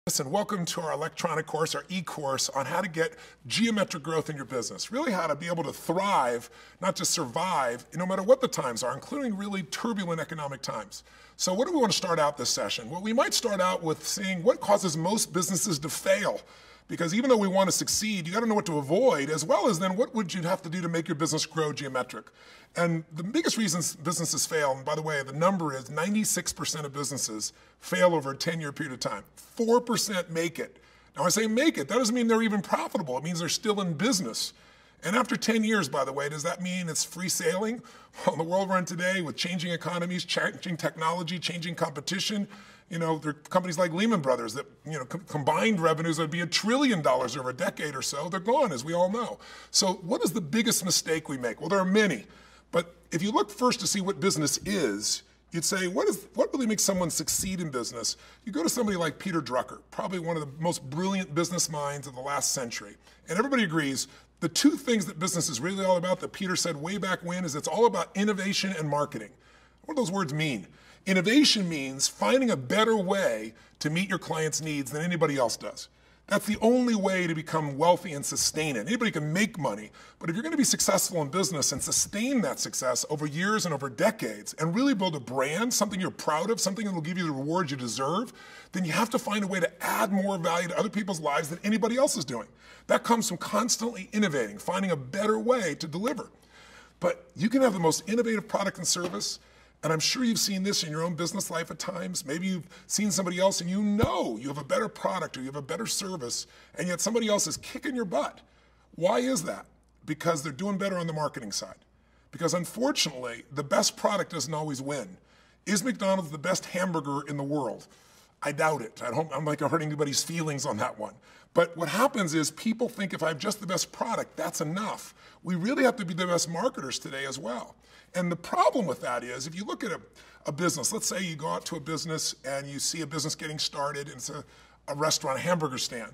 Listen, welcome to our electronic course, our e-course on how to get geometric growth in your business. Really how to be able to thrive, not just survive, no matter what the times are, including really turbulent economic times. So what do we want to start out this session? Well, we might start out with seeing what causes most businesses to fail. Because even though we want to succeed, you got to know what to avoid, as well as then what would you have to do to make your business grow geometric. And the biggest reasons businesses fail, and by the way, the number is 96% of businesses fail over a 10-year period of time. 4% make it. Now I say make it, that doesn't mean they're even profitable. It means they're still in business. And after 10 years, by the way, does that mean it's free sailing? Well, in the world we're in today, with changing economies, changing technology, changing competition, there are companies like Lehman Brothers that, combined revenues would be $1 trillion over a decade or so. They're gone, as we all know. So what is the biggest mistake we make? Well, there are many. But if you look first to see what business is, you'd say, what really makes someone succeed in business? You go to somebody like Peter Drucker, probably one of the most brilliant business minds of the last century. And everybody agrees, the two things that business is really all about that Peter said way back when is it's all about innovation and marketing. What do those words mean? Innovation means finding a better way to meet your client's needs than anybody else does. That's the only way to become wealthy and sustain it. Anybody can make money, but if you're going to be successful in business and sustain that success over years and over decades and really build a brand, something you're proud of, something that will give you the rewards you deserve, then you have to find a way to add more value to other people's lives than anybody else is doing. That comes from constantly innovating, finding a better way to deliver. But you can have the most innovative product and service, and I'm sure you've seen this in your own business life at times. Maybe you've seen somebody else and you have a better product or you have a better service, and yet somebody else is kicking your butt. Why is that? Because they're doing better on the marketing side. Because unfortunately, the best product doesn't always win. Is McDonald's the best hamburger in the world? I doubt it. I'm like hurting anybody's feelings on that one. But what happens is people think if I have just the best product, that's enough. We really have to be the best marketers today as well. And the problem with that is, if you look at a business, let's say you go out to a business and you see a business getting started, and it's a restaurant, a hamburger stand,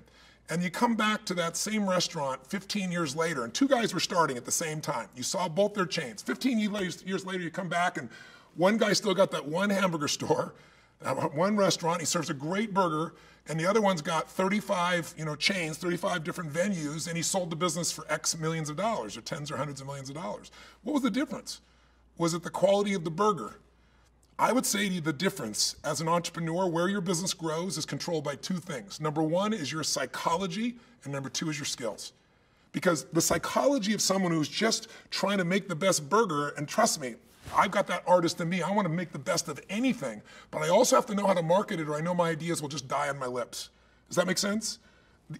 and you come back to that same restaurant 15 years later, and two guys were starting at the same time. You saw both their chains. 15 years later, you come back, and one guy still got that one hamburger store, one restaurant, he serves a great burger, and the other one's got 35 chains, 35 different venues, and he sold the business for X millions of dollars, or tens or hundreds of millions of dollars. What was the difference? Was it the quality of the burger? I would say to you the difference as an entrepreneur, where your business grows is controlled by two things. Number one is your psychology, and number two is your skills. Because the psychology of someone who's just trying to make the best burger, and trust me, I've got that artist in me, I want to make the best of anything, but I also have to know how to market it or I know my ideas will just die on my lips. Does that make sense?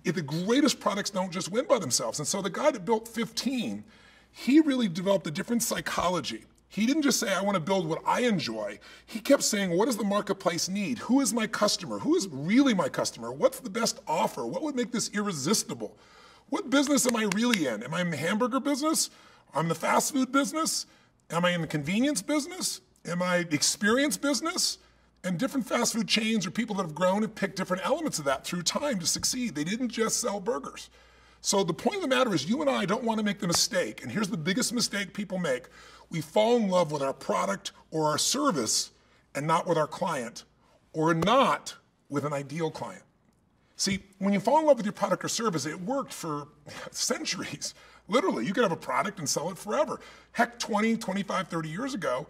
The greatest products don't just win by themselves. And so the guy that built 15, he really developed a different psychology. He didn't just say, I want to build what I enjoy. He kept saying, what does the marketplace need? Who is my customer? Who is really my customer? What's the best offer? What would make this irresistible? What business am I really in? Am I in the hamburger business? Am I in the fast food business? Am I in the convenience business? Am I the experience business? And different fast food chains or people that have grown have picked different elements of that through time to succeed. They didn't just sell burgers. So the point of the matter is you and I don't want to make the mistake, and here's the biggest mistake people make. We fall in love with our product or our service and not with our client, or not with an ideal client. See, when you fall in love with your product or service, it worked for centuries. Literally, you could have a product and sell it forever. Heck, 20, 25, 30 years ago,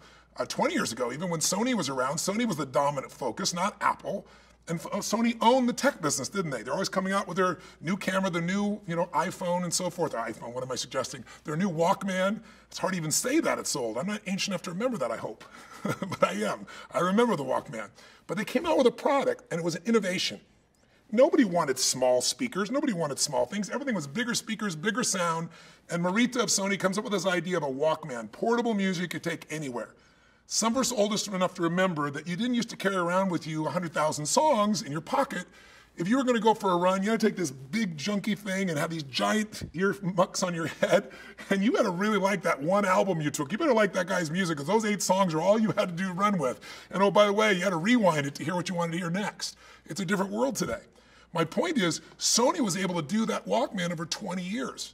20 years ago, even when Sony was around, Sony was the dominant focus, not Apple. And Sony owned the tech business, didn't they? They're always coming out with their new camera, their new iPhone and so forth. iPhone, what am I suggesting? Their new Walkman. It's hard to even say that it's old. I'm not ancient enough to remember that, I hope. But I am. I remember the Walkman. But they came out with a product, and it was an innovation. Nobody wanted small speakers. Nobody wanted small things. Everything was bigger speakers, bigger sound. And Marita of Sony comes up with this idea of a Walkman, portable music you could take anywhere. Some of us oldest enough to remember that you didn't used to carry around with you 100,000 songs in your pocket. If you were going to go for a run, you had to take this big junky thing and have these giant earmuffs on your head, and you had to really like that one album you took. You better like that guy's music, because those 8 songs are all you had to do to run with. And oh, by the way, you had to rewind it to hear what you wanted to hear next. It's a different world today. My point is, Sony was able to do that Walkman over 20 years.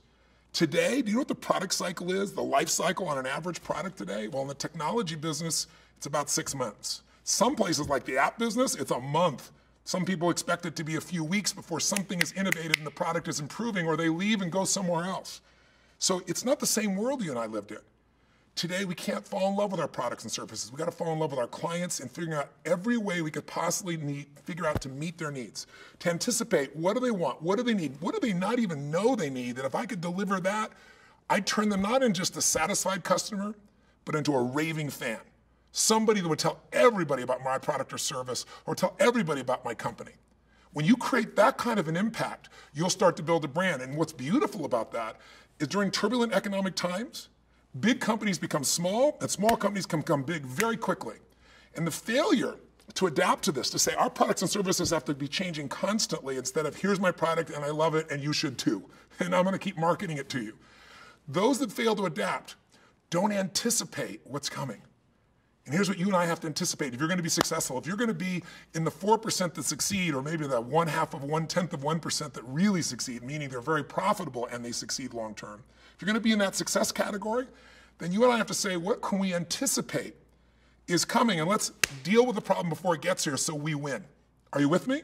Today, do you know what the product cycle is, the life cycle on an average product today? Well, in the technology business, it's about 6 months. Some places like the app business, it's a month. Some people expect it to be a few weeks before something is innovated and the product is improving, or they leave and go somewhere else. So it's not the same world you and I lived in. Today, we can't fall in love with our products and services. We got to fall in love with our clients and figuring out every way we could possibly figure out to meet their needs, to anticipate what do they want, what do they need, what do they not even know they need, that if I could deliver that, I'd turn them not in just a satisfied customer, but into a raving fan. Somebody that would tell everybody about my product or service, or tell everybody about my company. When you create that kind of an impact, you'll start to build a brand. And what's beautiful about that is during turbulent economic times, big companies become small, and small companies can become big very quickly. And the failure to adapt to this, to say our products and services have to be changing constantly instead of here's my product and I love it and you should too, and I'm going to keep marketing it to you. Those that fail to adapt don't anticipate what's coming. And here's what you and I have to anticipate. If you're going to be successful, if you're going to be in the 4% that succeed, or maybe the 1/10 of 1% that really succeed, meaning they're very profitable and they succeed long term, if you're going to be in that success category, then you and I have to say, what can we anticipate is coming? And let's deal with the problem before it gets here so we win. Are you with me?